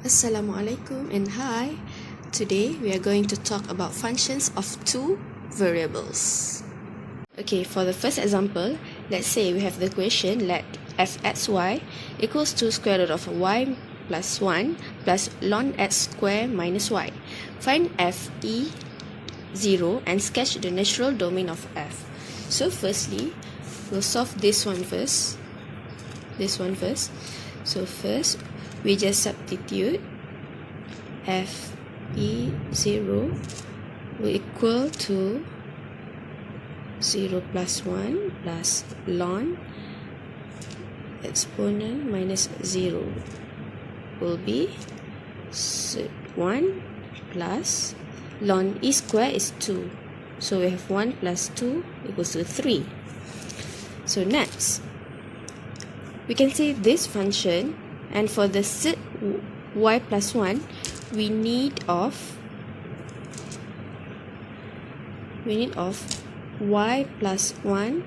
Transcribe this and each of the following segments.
Assalamualaikum and hi. Today we are going to talk about functions of two variables. Okay, for the first example, let's say we have the equation let fxy equals to square root of y plus 1 plus ln x square minus y. Find f(e)0 and sketch the natural domain of f. So firstly, we'll solve this one first. So first, we just substitute f(e)0 will equal to 0 plus 1 plus ln exponent minus 0 will be 1 plus ln e square is 2. So we have 1 plus 2 equals to 3. So next, we can see this function, and for the set y plus 1, we need of y plus 1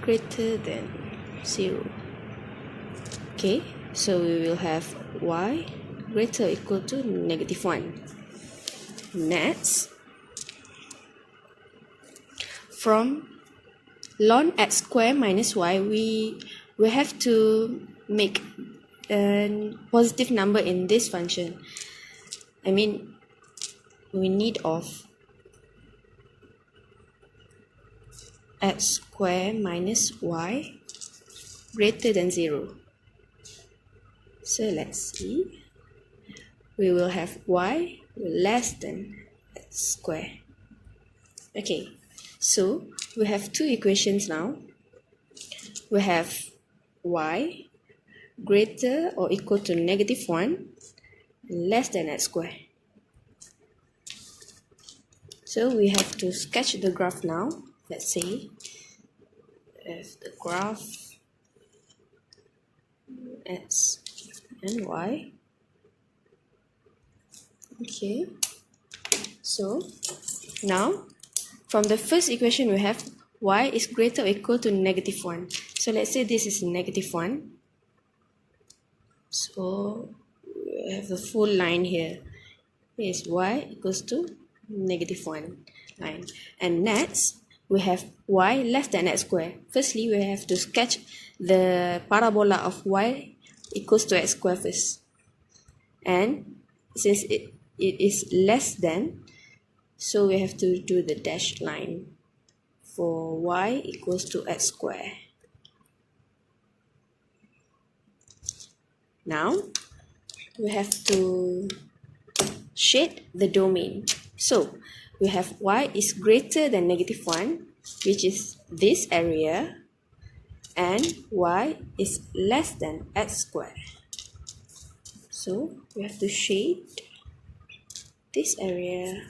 greater than 0. Okay, so we will have y greater or equal to negative 1. Next, from ln x square minus y, we have to make a positive number in this function. I mean, we need of x square minus y greater than 0. So let's see. We will have y less than x square. Okay, so we have two equations now. We have y greater or equal to negative 1 less than x square. So we have to sketch the graph now. Let's say if the graph x and y. Okay, so now from the first equation we have y is greater or equal to negative 1. So let's say this is negative 1. So we have the full line here. Here is y equals to negative 1 line. And next, we have y less than x square. Firstly, we have to sketch the parabola of y equals to x square first. And since it is less than, so we have to do the dashed line for y equals to x square. Now, we have to shade the domain. So, we have y is greater than negative 1, which is this area, and y is less than x square. So, we have to shade this area.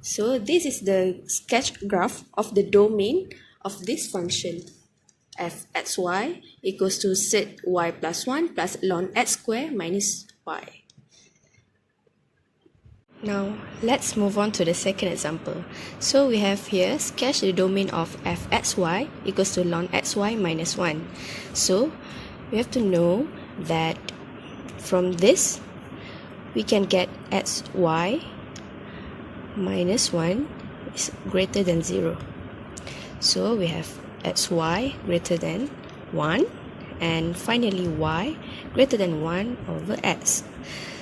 So, this is the sketch graph of the domain of this function. fxy equals to set y plus 1 plus ln x square minus y. Now, let's move on to the second example. So we have here sketch the domain of fxy equals to ln xy minus 1. So we have to know that from this we can get xy minus 1 is greater than 0. So we have xy greater than 1 and finally y greater than 1 over x.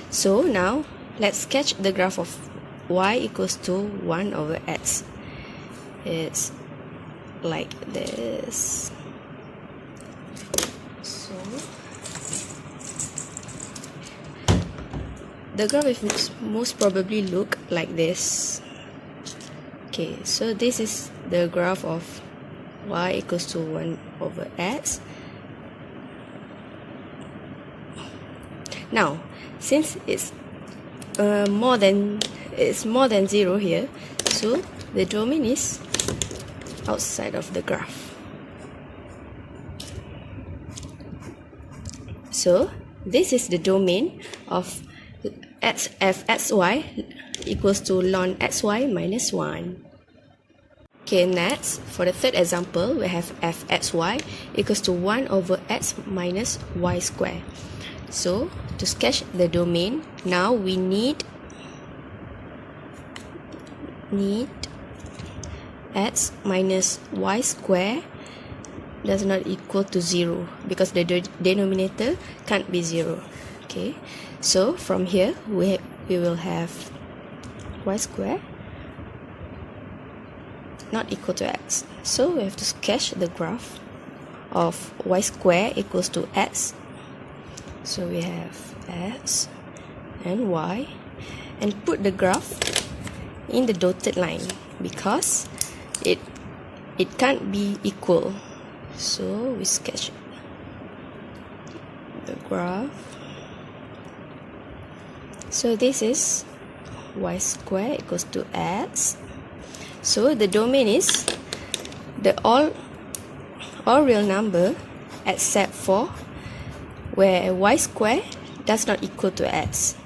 So now let's sketch the graph of y equals to 1 over x. It's like this. So the graph is most probably look like this. Okay, so this is the graph of y equals to 1 over x. Now, since it's more than 0 here, so the domain is outside of the graph. So this is the domain of fxy equals to ln xy minus 1. Okay, next, for the third example, we have f(xy) equals to 1 over x minus y square. So, to sketch the domain, now we need x minus y square does not equal to 0 because the denominator can't be 0. Okay, so from here we will have y square not equal to x. So we have to sketch the graph of y square equals to x. So we have x and y, and put the graph in the dotted line because it can't be equal. So we sketch the graph. So this is y square equals to x. So the domain is the all real number except for where y square does not equal to x.